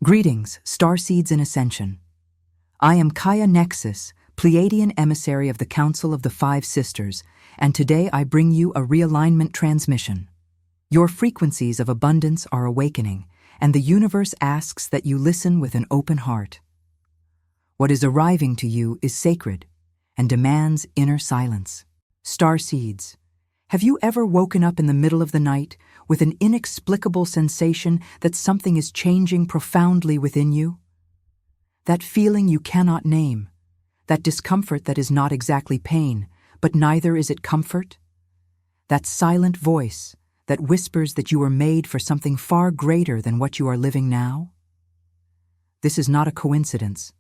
Greetings, Starseeds in Ascension. I am Kaya Nexus, Pleiadian emissary of the Council of the Five Sisters, and today I bring you a realignment transmission. Your frequencies of abundance are awakening, and the universe asks that you listen with an open heart. What is arriving to you is sacred and demands inner silence. Starseeds, have you ever woken up in the middle of the night with an inexplicable sensation that something is changing profoundly within you? That feeling you cannot name, that discomfort that is not exactly pain, but neither is it comfort? That silent voice that whispers that you were made for something far greater than what you are living now? This is not a coincidence.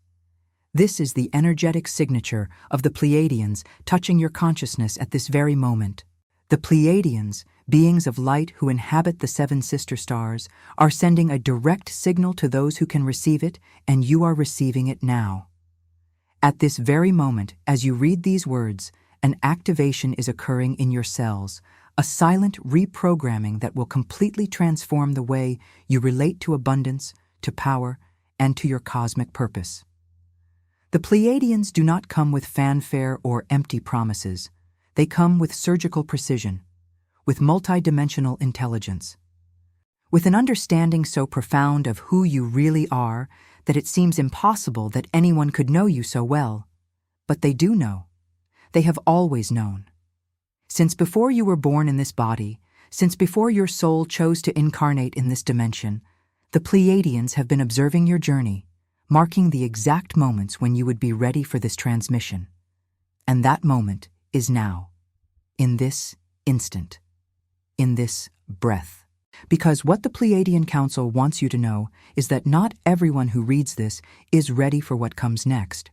This is the energetic signature of the Pleiadians touching your consciousness at this very moment. The Pleiadians, beings of light who inhabit the seven sister stars, are sending a direct signal to those who can receive it, and you are receiving it now. At this very moment, as you read these words, an activation is occurring in your cells, a silent reprogramming that will completely transform the way you relate to abundance, to power, and to your cosmic purpose. The Pleiadians do not come with fanfare or empty promises. They come with surgical precision, with multidimensional intelligence, with an understanding so profound of who you really are that it seems impossible that anyone could know you so well. But they do know. They have always known. Since before you were born in this body, since before your soul chose to incarnate in this dimension, the Pleiadians have been observing your journey, marking the exact moments when you would be ready for this transmission. And that moment is now, in this instant, in this breath. Because what the Pleiadian Council wants you to know is that not everyone who reads this is ready for what comes next.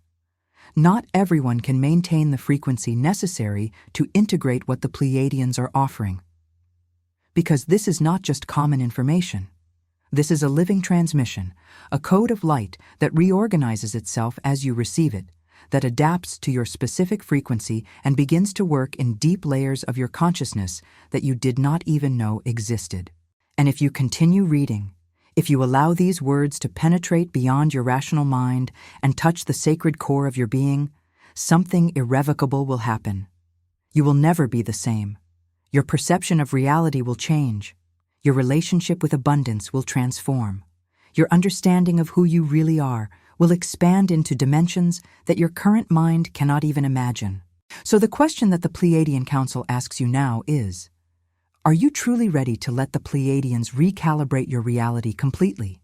Not everyone can maintain the frequency necessary to integrate what the Pleiadians are offering. Because this is not just common information. This is a living transmission, a code of light that reorganizes itself as you receive it, that adapts to your specific frequency and begins to work in deep layers of your consciousness that you did not even know existed. And if you continue reading, if you allow these words to penetrate beyond your rational mind and touch the sacred core of your being, something irrevocable will happen. You will never be the same. Your perception of reality will change. Your relationship with abundance will transform. Your understanding of who you really are will expand into dimensions that your current mind cannot even imagine. So the question that the Pleiadian Council asks you now is, are you truly ready to let the Pleiadians recalibrate your reality completely?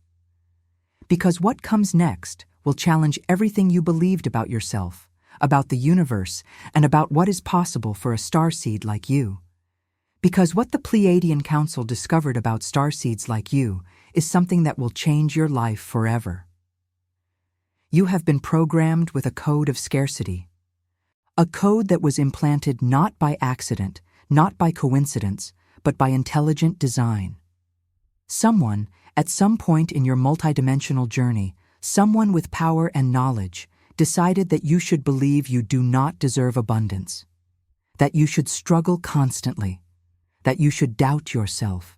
Because what comes next will challenge everything you believed about yourself, about the universe, and about what is possible for a starseed like you. Because what the Pleiadian Council discovered about starseeds like you is something that will change your life forever. You have been programmed with a code of scarcity. A code that was implanted not by accident, not by coincidence, but by intelligent design. Someone, at some point in your multidimensional journey, someone with power and knowledge, decided that you should believe you do not deserve abundance, that you should struggle constantly, that you should doubt yourself,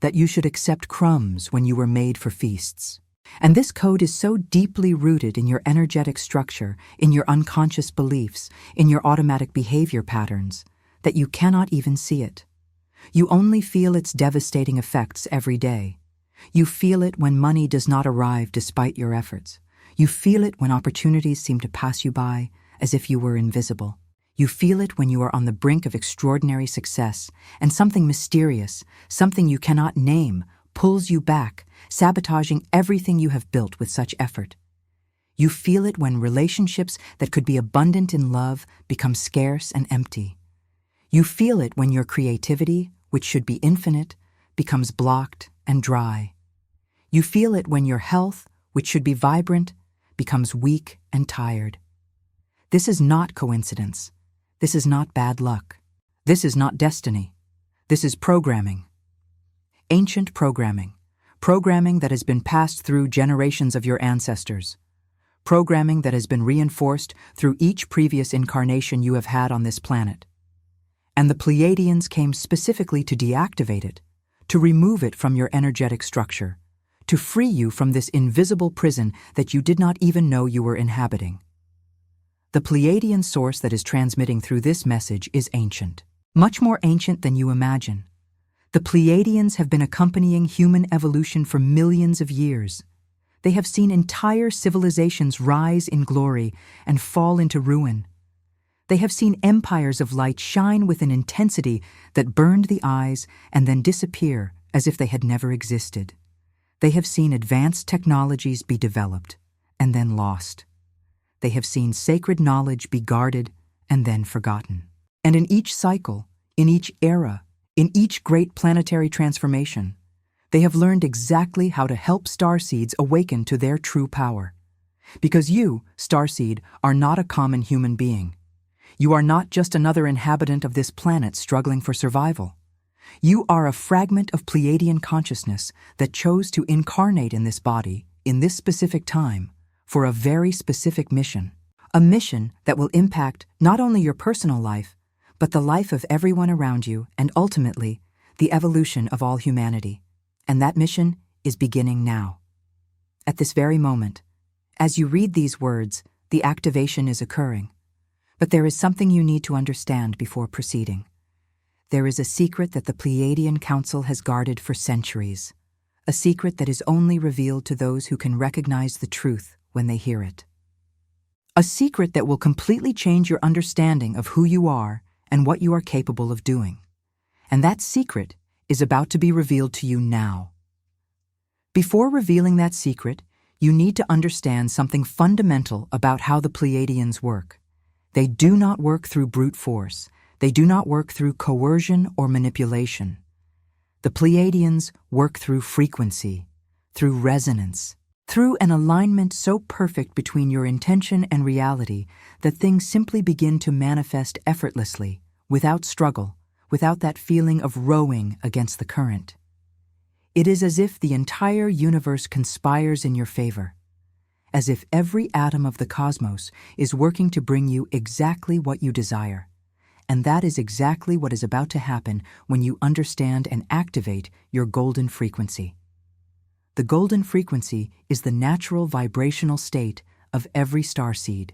that you should accept crumbs when you were made for feasts. And this code is so deeply rooted in your energetic structure, in your unconscious beliefs, in your automatic behavior patterns, that you cannot even see it. You only feel its devastating effects every day. You feel it when money does not arrive despite your efforts. You feel it when opportunities seem to pass you by as if you were invisible. You feel it when you are on the brink of extraordinary success and something mysterious, something you cannot name, pulls you back, sabotaging everything you have built with such effort. You feel it when relationships that could be abundant in love become scarce and empty. You feel it when your creativity, which should be infinite, becomes blocked and dry. You feel it when your health, which should be vibrant, becomes weak and tired. This is not coincidence. This is not bad luck. This is not destiny. This is programming. Ancient programming. Programming that has been passed through generations of your ancestors. Programming that has been reinforced through each previous incarnation you have had on this planet. And the Pleiadians came specifically to deactivate it, to remove it from your energetic structure, to free you from this invisible prison that you did not even know you were inhabiting. The Pleiadian source that is transmitting through this message is ancient, much more ancient than you imagine. The Pleiadians have been accompanying human evolution for millions of years. They have seen entire civilizations rise in glory and fall into ruin. They have seen empires of light shine with an intensity that burned the eyes and then disappear as if they had never existed. They have seen advanced technologies be developed and then lost. They have seen sacred knowledge be guarded and then forgotten. And in each cycle, in each era, in each great planetary transformation, they have learned exactly how to help starseeds awaken to their true power. Because you, starseed, are not a common human being. You are not just another inhabitant of this planet struggling for survival. You are a fragment of Pleiadian consciousness that chose to incarnate in this body, in this specific time, for a very specific mission. A mission that will impact not only your personal life, but the life of everyone around you and ultimately, the evolution of all humanity. And that mission is beginning now. At this very moment, as you read these words, the activation is occurring. But there is something you need to understand before proceeding. There is a secret that the Pleiadian Council has guarded for centuries, a secret that is only revealed to those who can recognize the truth when they hear it. A secret that will completely change your understanding of who you are and what you are capable of doing. And that secret is about to be revealed to you now. Before revealing that secret, you need to understand something fundamental about how the Pleiadians work. They do not work through brute force. They do not work through coercion or manipulation. The Pleiadians work through frequency, through resonance, through an alignment so perfect between your intention and reality that things simply begin to manifest effortlessly, without struggle, without that feeling of rowing against the current. It is as if the entire universe conspires in your favor, as if every atom of the cosmos is working to bring you exactly what you desire. And that is exactly what is about to happen when you understand and activate your golden frequency. The golden frequency is the natural vibrational state of every starseed.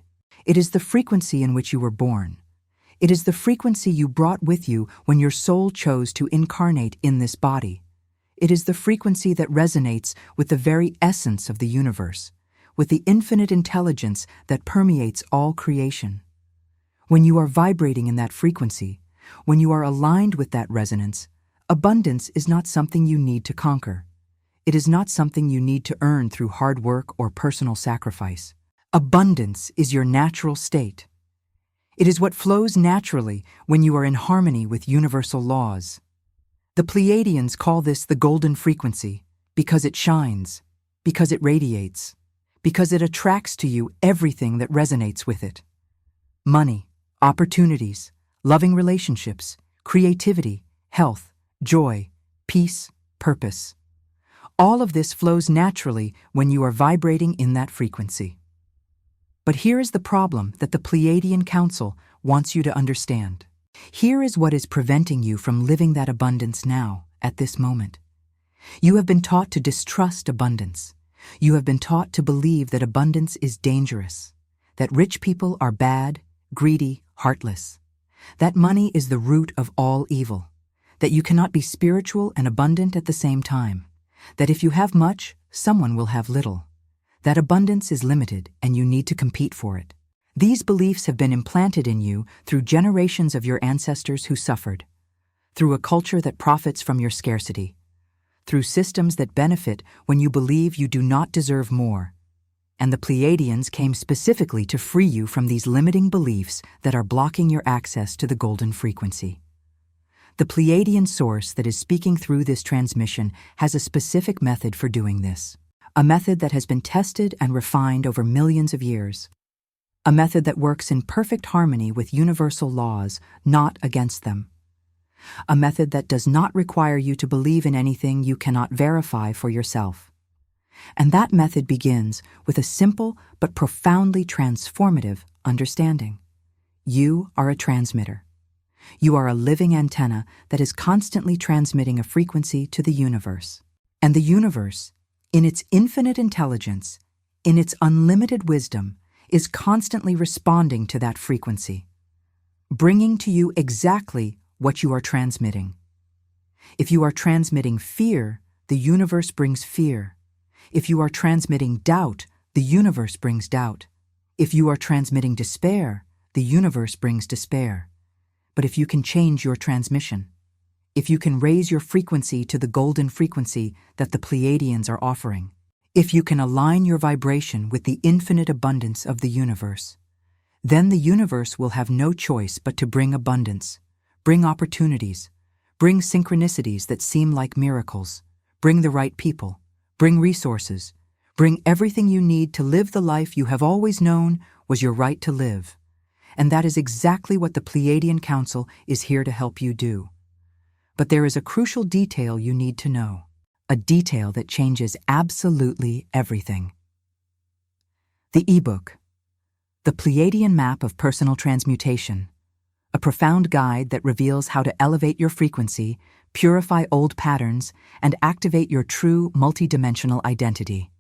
It is the frequency in which you were born. It is the frequency you brought with you when your soul chose to incarnate in this body. It is the frequency that resonates with the very essence of the universe, with the infinite intelligence that permeates all creation. When you are vibrating in that frequency, when you are aligned with that resonance, abundance is not something you need to conquer. It is not something you need to earn through hard work or personal sacrifice. Abundance is your natural state. It is what flows naturally when you are in harmony with universal laws. The Pleiadians call this the golden frequency because it shines, because it radiates, because it attracts to you everything that resonates with it. Money, opportunities, loving relationships, creativity, health, joy, peace, purpose. All of this flows naturally when you are vibrating in that frequency. But here is the problem that the Pleiadian Council wants you to understand. Here is what is preventing you from living that abundance now, at this moment. You have been taught to distrust abundance. You have been taught to believe that abundance is dangerous, that rich people are bad, greedy, heartless, that money is the root of all evil, that you cannot be spiritual and abundant at the same time, that if you have much, someone will have little, that abundance is limited and you need to compete for it. These beliefs have been implanted in you through generations of your ancestors who suffered, through a culture that profits from your scarcity, through systems that benefit when you believe you do not deserve more. And the Pleiadians came specifically to free you from these limiting beliefs that are blocking your access to the golden frequency. The Pleiadian source that is speaking through this transmission has a specific method for doing this, a method that has been tested and refined over millions of years, a method that works in perfect harmony with universal laws, not against them, a method that does not require you to believe in anything you cannot verify for yourself. And that method begins with a simple but profoundly transformative understanding. You are a transmitter. You are a living antenna that is constantly transmitting a frequency to the universe. And the universe, in its infinite intelligence, in its unlimited wisdom, is constantly responding to that frequency, bringing to you exactly what you are transmitting. If you are transmitting fear, the universe brings fear. If you are transmitting doubt, the universe brings doubt. If you are transmitting despair, the universe brings despair. But if you can change your transmission, if you can raise your frequency to the golden frequency that the Pleiadians are offering, if you can align your vibration with the infinite abundance of the universe, then the universe will have no choice but to bring abundance, bring opportunities, bring synchronicities that seem like miracles, bring the right people, bring resources, bring everything you need to live the life you have always known was your right to live. And that is exactly what the Pleiadian Council is here to help you do. But there is a crucial detail you need to know, a detail that changes absolutely everything. The ebook, The Pleiadian Map of Personal Transmutation, a profound guide that reveals how to elevate your frequency, purify old patterns, and activate your true multidimensional identity.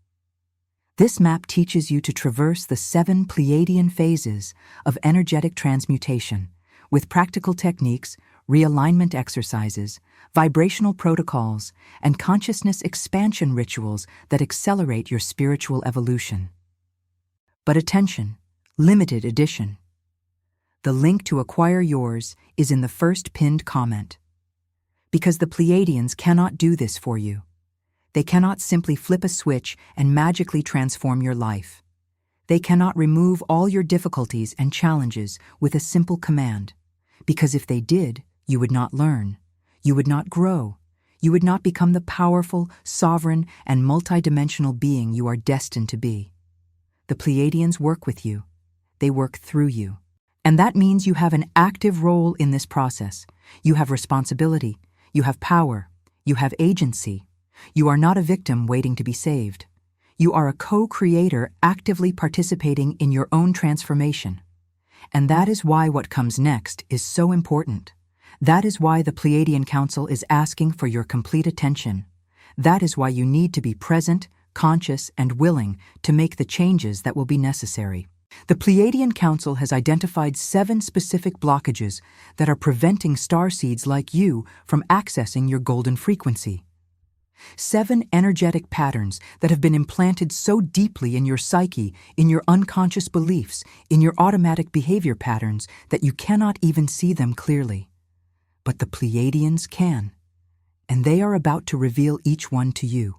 This map teaches you to traverse the 7 Pleiadian phases of energetic transmutation with practical techniques, realignment exercises, vibrational protocols, and consciousness expansion rituals that accelerate your spiritual evolution. But attention, limited edition. The link to acquire yours is in the first pinned comment. Because the Pleiadians cannot do this for you. They cannot simply flip a switch and magically transform your life. They cannot remove all your difficulties and challenges with a simple command. Because if they did, you would not learn, you would not grow, you would not become the powerful, sovereign, and multidimensional being you are destined to be. The Pleiadians work with you. They work through you. And that means you have an active role in this process. You have responsibility. You have power. You have agency. You are not a victim waiting to be saved. You are a co-creator actively participating in your own transformation. And that is why what comes next is so important. That is why the Pleiadian Council is asking for your complete attention. That is why you need to be present, conscious, and willing to make the changes that will be necessary. The Pleiadian Council has identified 7 specific blockages that are preventing starseeds like you from accessing your golden frequency. 7 energetic patterns that have been implanted so deeply in your psyche, in your unconscious beliefs, in your automatic behavior patterns that you cannot even see them clearly. But the Pleiadians can, and they are about to reveal each one to you.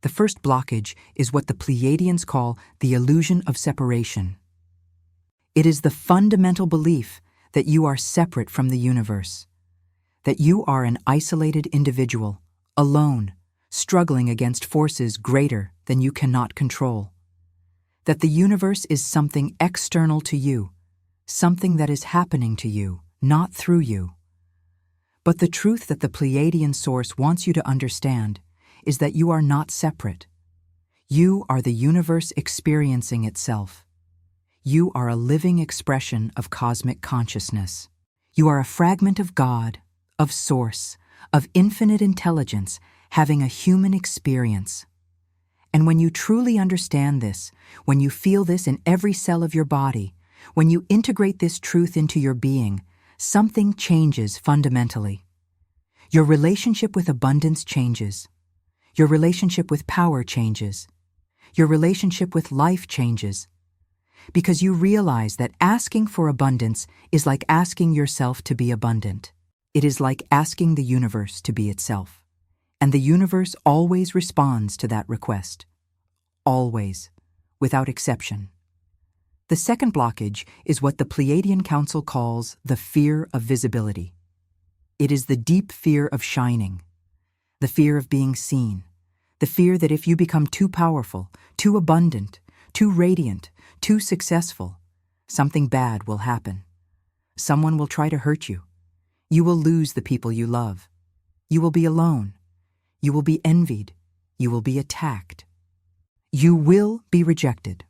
The first blockage is what the Pleiadians call the illusion of separation. It is the fundamental belief that you are separate from the universe, that you are an isolated individual, alone, struggling against forces greater than you cannot control, that the universe is something external to you, something that is happening to you, not through you. But the truth that the Pleiadian source wants you to understand is that you are not separate. You are the universe experiencing itself. You are a living expression of cosmic consciousness. You are a fragment of God, of Source, of infinite intelligence, having a human experience. And when you truly understand this, when you feel this in every cell of your body, when you integrate this truth into your being, something changes fundamentally. Your relationship with abundance changes. Your relationship with power changes. Your relationship with life changes. Because you realize that asking for abundance is like asking yourself to be abundant. It is like asking the universe to be itself. And the universe always responds to that request. Always, without exception. The second blockage is what the Pleiadian Council calls the fear of visibility. It is the deep fear of shining, the fear of being seen, the fear that if you become too powerful, too abundant, too radiant, too successful, something bad will happen. Someone will try to hurt you. You will lose the people you love. You will be alone. You will be envied. You will be attacked. You will be rejected.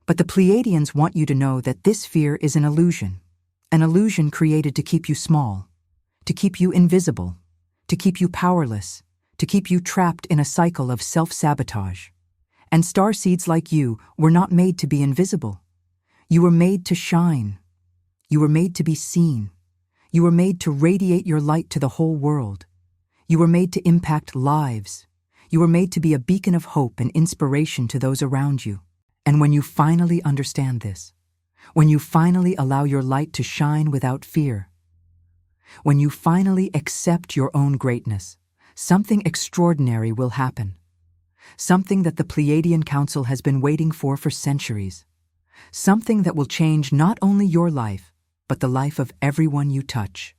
But the Pleiadians want you to know that this fear is an illusion created to keep you small, to keep you invisible, to keep you powerless, to to keep you trapped in a cycle of self-sabotage. And starseeds like you were not made to be invisible. You were made to shine. You were made to be seen. You were made to radiate your light to the whole world. You were made to impact lives. You were made to be a beacon of hope and inspiration to those around you. And when you finally understand this, when you finally allow your light to shine without fear, when you finally accept your own greatness, something extraordinary will happen. Something that the Pleiadian Council has been waiting for centuries. Something that will change not only your life, but the life of everyone you touch.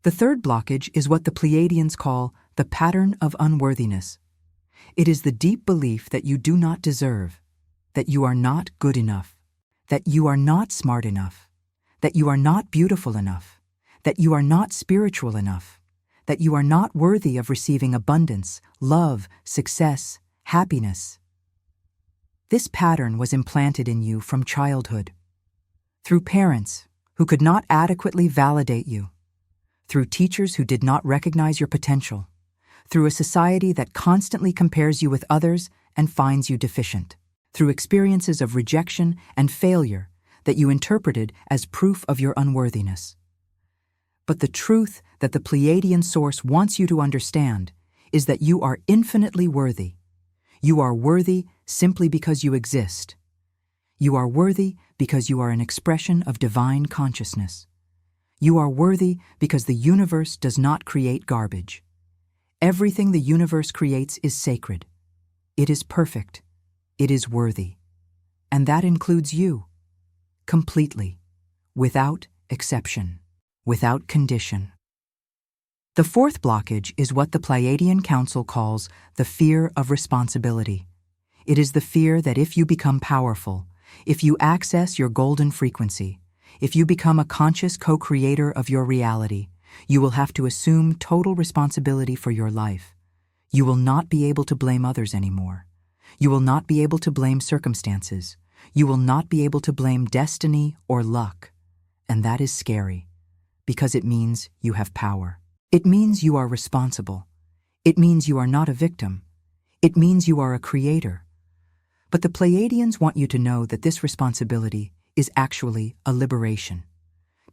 The third blockage is what the Pleiadians call the pattern of unworthiness. It is the deep belief that you do not deserve, that you are not good enough, that you are not smart enough, that you are not beautiful enough, that you are not spiritual enough, that you are not worthy of receiving abundance, love, success, happiness. This pattern was implanted in you from childhood, through parents who could not adequately validate you, through teachers who did not recognize your potential, through a society that constantly compares you with others and finds you deficient, through experiences of rejection and failure that you interpreted as proof of your unworthiness. But the truth that the Pleiadian source wants you to understand is that you are infinitely worthy. You are worthy simply because you exist. You are worthy because you are an expression of divine consciousness. You are worthy because the universe does not create garbage. Everything the universe creates is sacred. It is perfect. It is worthy. And that includes you. Completely. Without exception. Without condition. The fourth blockage is what the Pleiadian Council calls the fear of responsibility. It is the fear that if you become powerful, if you access your golden frequency, if you become a conscious co-creator of your reality, you will have to assume total responsibility for your life. You will not be able to blame others anymore. You will not be able to blame circumstances. You will not be able to blame destiny or luck. And that is scary, because it means you have power. It means you are responsible. It means you are not a victim. It means you are a creator. But the Pleiadians want you to know that this responsibility is actually a liberation.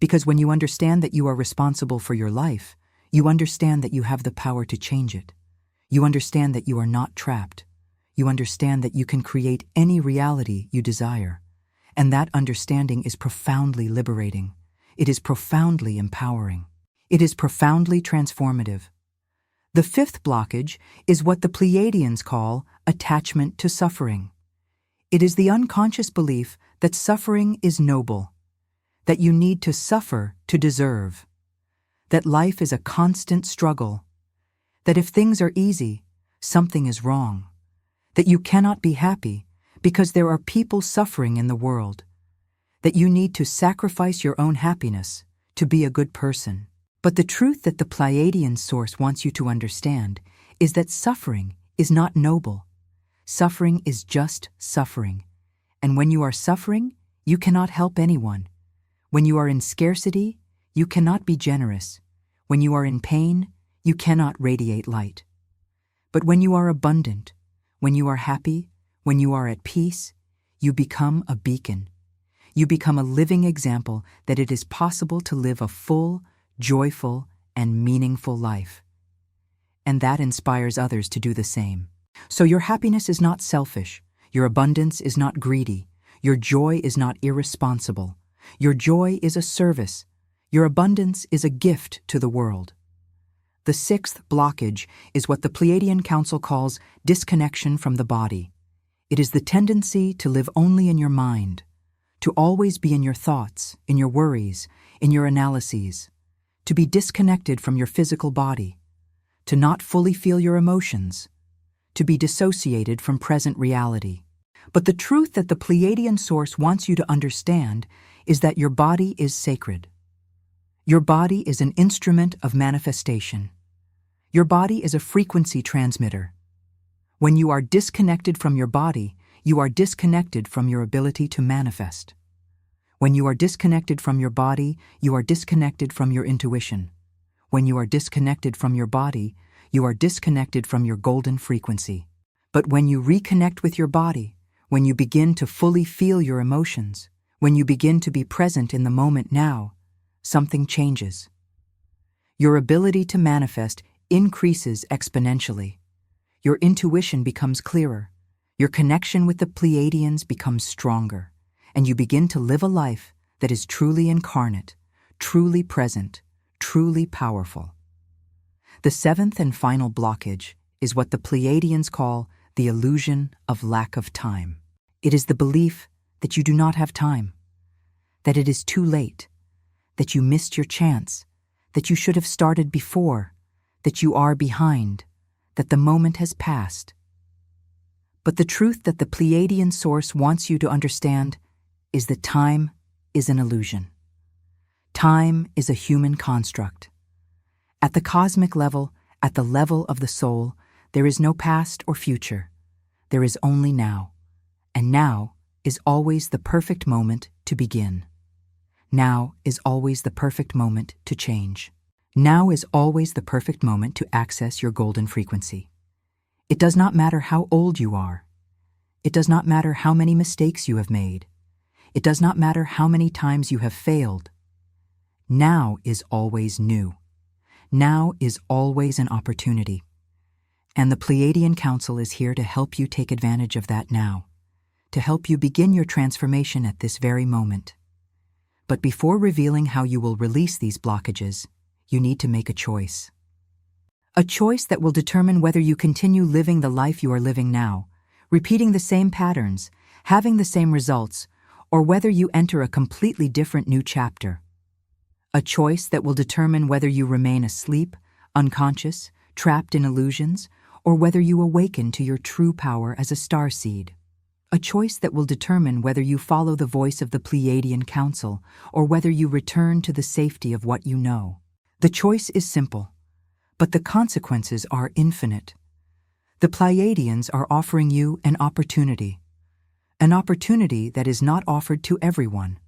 Because when you understand that you are responsible for your life, you understand that you have the power to change it. You understand that you are not trapped. You understand that you can create any reality you desire. And that understanding is profoundly liberating. It is profoundly empowering. It is profoundly transformative. The fifth blockage is what the Pleiadians call attachment to suffering. It is the unconscious belief that suffering is noble, that you need to suffer to deserve, that life is a constant struggle, that if things are easy, something is wrong, that you cannot be happy because there are people suffering in the world, that you need to sacrifice your own happiness to be a good person. But the truth that the Pleiadian source wants you to understand is that suffering is not noble. Suffering is just suffering. And when you are suffering, you cannot help anyone. When you are in scarcity, you cannot be generous. When you are in pain, you cannot radiate light. But when you are abundant, when you are happy, when you are at peace, you become a beacon. You become a living example that it is possible to live a full, joyful, and meaningful life. And that inspires others to do the same. So your happiness is not selfish. Your abundance is not greedy. Your joy is not irresponsible. Your joy is a service. Your abundance is a gift to the world. The sixth blockage is what the Pleiadian Council calls disconnection from the body. It is the tendency to live only in your mind, to always be in your thoughts, in your worries, in your analyses, to be disconnected from your physical body, to not fully feel your emotions, to be dissociated from present reality. But the truth that the Pleiadian source wants you to understand is that your body is sacred. Your body is an instrument of manifestation. Your body is a frequency transmitter. When you are disconnected from your body, you are disconnected from your ability to manifest. When you are disconnected from your body, you are disconnected from your intuition. When you are disconnected from your body, you are disconnected from your golden frequency. But when you reconnect with your body, when you begin to fully feel your emotions, when you begin to be present in the moment now, something changes. Your ability to manifest increases exponentially. Your intuition becomes clearer. Your connection with the Pleiadians becomes stronger, and you begin to live a life that is truly incarnate, truly present, truly powerful. The seventh and final blockage is what the Pleiadians call the illusion of lack of time. It is the belief that you do not have time, that it is too late, that you missed your chance, that you should have started before, that you are behind, that the moment has passed. But the truth that the Pleiadian source wants you to understand is that time is an illusion. Time is a human construct. At the cosmic level, at the level of the soul, there is no past or future. There is only now. And now is always the perfect moment to begin. Now is always the perfect moment to change. Now is always the perfect moment to access your golden frequency. It does not matter how old you are. It does not matter how many mistakes you have made. It does not matter how many times you have failed. Now is always new. Now is always an opportunity. And the Pleiadian Council is here to help you take advantage of that now, to help you begin your transformation at this very moment. But before revealing how you will release these blockages, you need to make a choice. A choice that will determine whether you continue living the life you are living now, repeating the same patterns, having the same results, or whether you enter a completely different new chapter. A choice that will determine whether you remain asleep, unconscious, trapped in illusions, or whether you awaken to your true power as a starseed. A choice that will determine whether you follow the voice of the Pleiadian Council or whether you return to the safety of what you know. The choice is simple, but the consequences are infinite. The Pleiadians are offering you an opportunity that is not offered to everyone,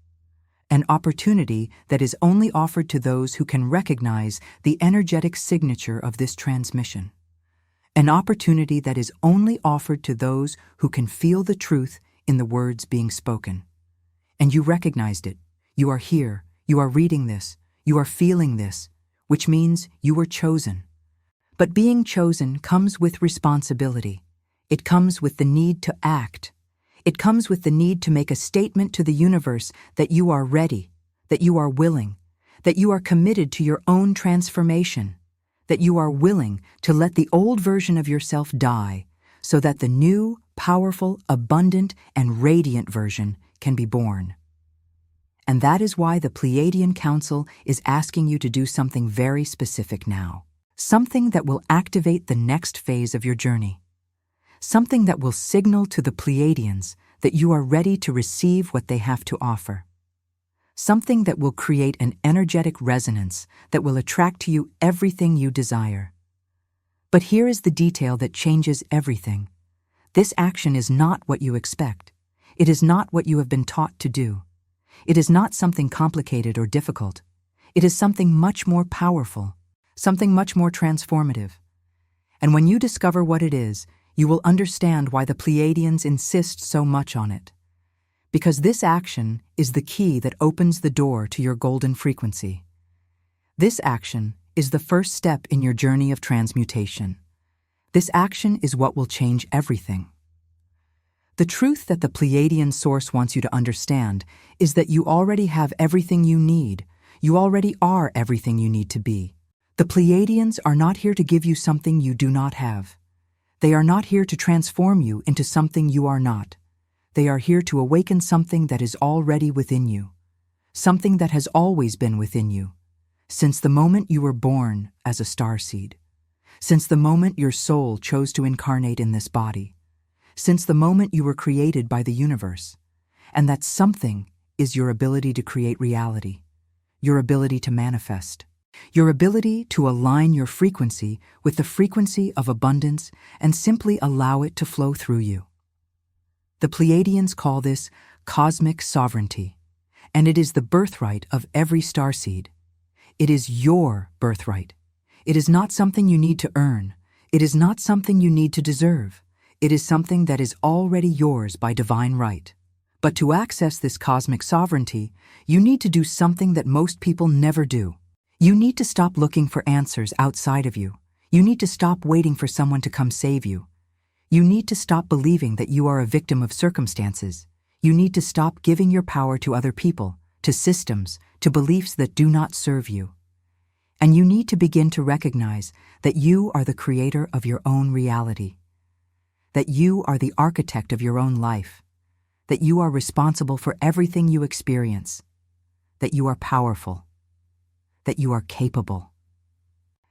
an opportunity that is only offered to those who can recognize the energetic signature of this transmission, an opportunity that is only offered to those who can feel the truth in the words being spoken. And you recognized it. You are here. You are reading this. You are feeling this, which means you were chosen. But being chosen comes with responsibility. It comes with the need to act. It comes with the need to make a statement to the universe that you are ready, that you are willing, that you are committed to your own transformation, that you are willing to let the old version of yourself die so that the new, powerful, abundant, and radiant version can be born. And that is why the Pleiadian Council is asking you to do something very specific now, something that will activate the next phase of your journey. Something that will signal to the Pleiadians that you are ready to receive what they have to offer. Something that will create an energetic resonance that will attract to you everything you desire. But here is the detail that changes everything. This action is not what you expect. It is not what you have been taught to do. It is not something complicated or difficult. It is something much more powerful, something much more transformative. And when you discover what it is, you will understand why the Pleiadians insist so much on it. Because this action is the key that opens the door to your golden frequency. This action is the first step in your journey of transmutation. This action is what will change everything. The truth that the Pleiadian source wants you to understand is that you already have everything you need. You already are everything you need to be. The Pleiadians are not here to give you something you do not have. They are not here to transform you into something you are not. They are here to awaken something that is already within you, something that has always been within you, since the moment you were born as a starseed, since the moment your soul chose to incarnate in this body, since the moment you were created by the universe. And that something is your ability to create reality, your ability to manifest, your ability to align your frequency with the frequency of abundance and simply allow it to flow through you. The Pleiadians call this cosmic sovereignty, and it is the birthright of every starseed. It is your birthright. It is not something you need to earn. It is not something you need to deserve. It is something that is already yours by divine right. But to access this cosmic sovereignty, you need to do something that most people never do. You need to stop looking for answers outside of you. You need to stop waiting for someone to come save you. You need to stop believing that you are a victim of circumstances. You need to stop giving your power to other people, to systems, to beliefs that do not serve you. And you need to begin to recognize that you are the creator of your own reality, that you are the architect of your own life, that you are responsible for everything you experience, that you are powerful, that you are capable,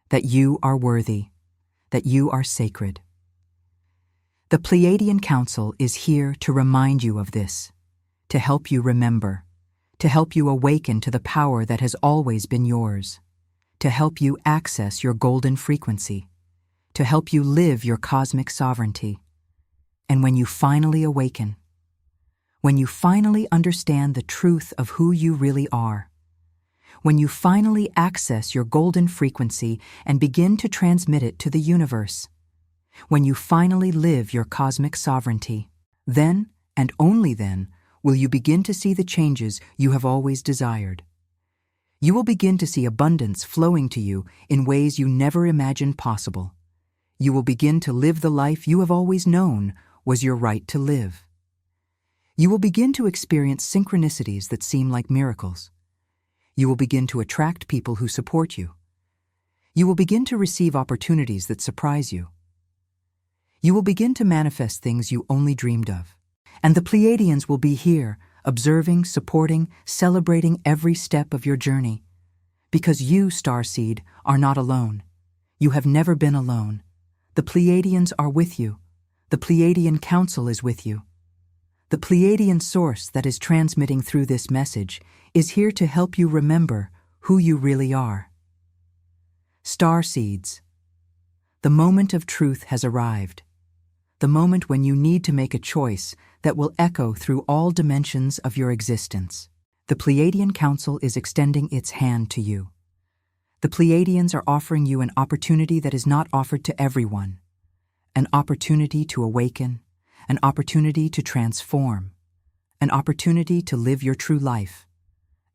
that you are worthy, that you are sacred. The Pleiadian Council is here to remind you of this, to help you remember, to help you awaken to the power that has always been yours, to help you access your golden frequency, to help you live your cosmic sovereignty. And when you finally awaken, when you finally understand the truth of who you really are, when you finally access your golden frequency and begin to transmit it to the universe, when you finally live your cosmic sovereignty, then, and only then, will you begin to see the changes you have always desired. You will begin to see abundance flowing to you in ways you never imagined possible. You will begin to live the life you have always known was your right to live. You will begin to experience synchronicities that seem like miracles. You will begin to attract people who support you. You will begin to receive opportunities that surprise you. You will begin to manifest things you only dreamed of. And the Pleiadians will be here, observing, supporting, celebrating every step of your journey. Because you, Starseed, are not alone. You have never been alone. The Pleiadians are with you. The Pleiadian Council is with you. The Pleiadian source that is transmitting through this message is here to help you remember who you really are. Starseeds, the moment of truth has arrived. The moment when you need to make a choice that will echo through all dimensions of your existence. The Pleiadian Council is extending its hand to you. The Pleiadians are offering you an opportunity that is not offered to everyone. An opportunity to awaken, an opportunity to transform, an opportunity to live your true life,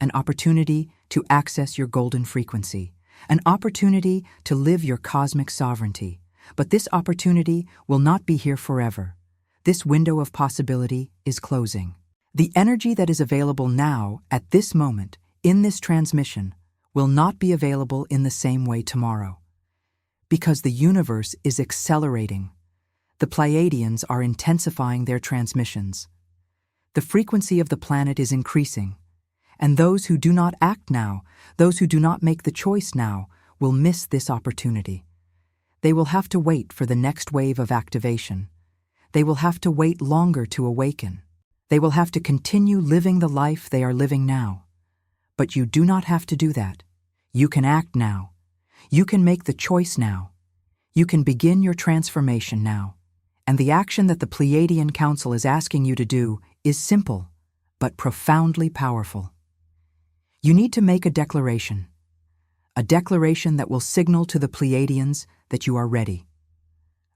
an opportunity to access your golden frequency, an opportunity to live your cosmic sovereignty. But this opportunity will not be here forever. This window of possibility is closing. The energy that is available now, at this moment, in this transmission, will not be available in the same way tomorrow. Because the universe is accelerating. The Pleiadians are intensifying their transmissions. The frequency of the planet is increasing. And those who do not act now, those who do not make the choice now, will miss this opportunity. They will have to wait for the next wave of activation. They will have to wait longer to awaken. They will have to continue living the life they are living now. But you do not have to do that. You can act now. You can make the choice now. You can begin your transformation now. And the action that the Pleiadian Council is asking you to do is simple, but profoundly powerful. You need to make a declaration that will signal to the Pleiadians that you are ready.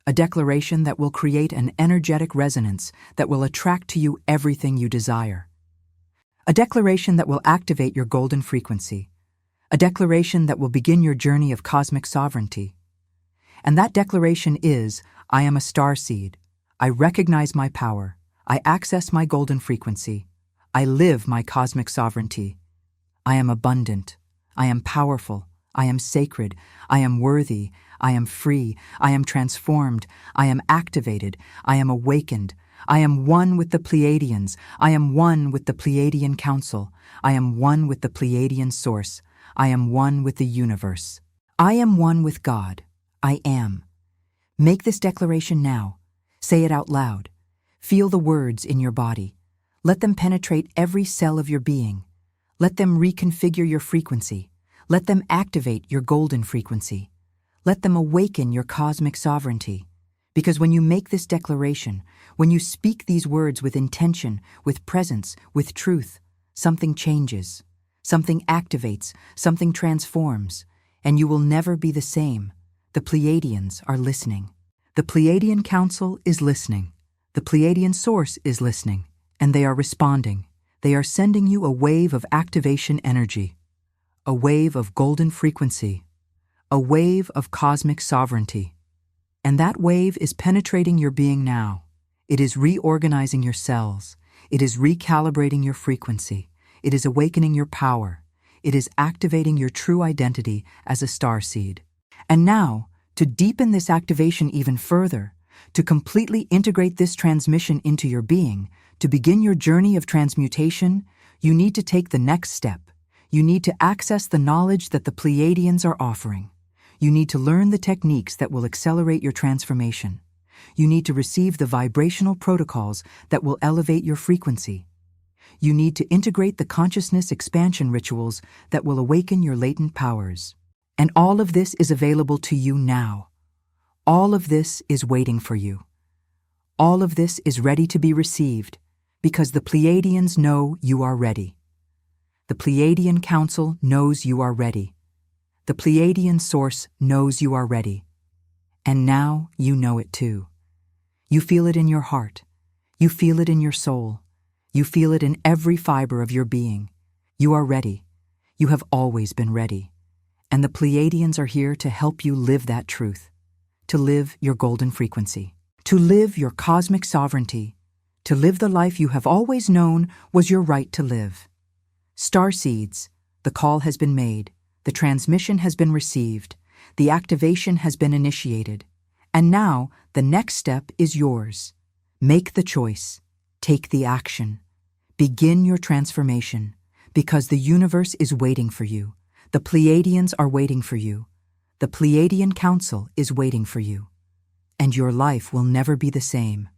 A declaration that will create an energetic resonance that will attract to you everything you desire. A declaration that will activate your golden frequency. A declaration that will begin your journey of cosmic sovereignty. And that declaration is, I am a starseed. I recognize my power. I access my golden frequency. I live my cosmic sovereignty. I am abundant. I am powerful. I am sacred. I am worthy. I am free. I am transformed. I am activated. I am awakened. I am one with the Pleiadians. I am one with the Pleiadian Council. I am one with the Pleiadian Source. I am one with the universe. I am one with God. I am. Make this declaration now. Say it out loud. Feel the words in your body. Let them penetrate every cell of your being. Let them reconfigure your frequency. Let them activate your golden frequency. Let them awaken your cosmic sovereignty. Because when you make this declaration, when you speak these words with intention, with presence, with truth, something changes, something activates, something transforms, and you will never be the same. The Pleiadians are listening. The Pleiadian Council is listening. The Pleiadian Source is listening, and they are responding. They are sending you a wave of activation energy, a wave of golden frequency, a wave of cosmic sovereignty. And that wave is penetrating your being now. It is reorganizing your cells. It is recalibrating your frequency. It is awakening your power. It is activating your true identity as a starseed. And now, to deepen this activation even further, to completely integrate this transmission into your being, to begin your journey of transmutation, you need to take the next step. You need to access the knowledge that the Pleiadians are offering. You need to learn the techniques that will accelerate your transformation. You need to receive the vibrational protocols that will elevate your frequency. You need to integrate the consciousness expansion rituals that will awaken your latent powers. And all of this is available to you now. All of this is waiting for you. All of this is ready to be received because the Pleiadians know you are ready. The Pleiadian Council knows you are ready. The Pleiadian Source knows you are ready. And now you know it too. You feel it in your heart. You feel it in your soul. You feel it in every fiber of your being. You are ready. You have always been ready. And the Pleiadians are here to help you live that truth, to live your golden frequency, to live your cosmic sovereignty, to live the life you have always known was your right to live. Starseeds, the call has been made, the transmission has been received, the activation has been initiated, and now the next step is yours. Make the choice, take the action, begin your transformation, because the universe is waiting for you. The Pleiadians are waiting for you. The Pleiadian Council is waiting for you. And your life will never be the same.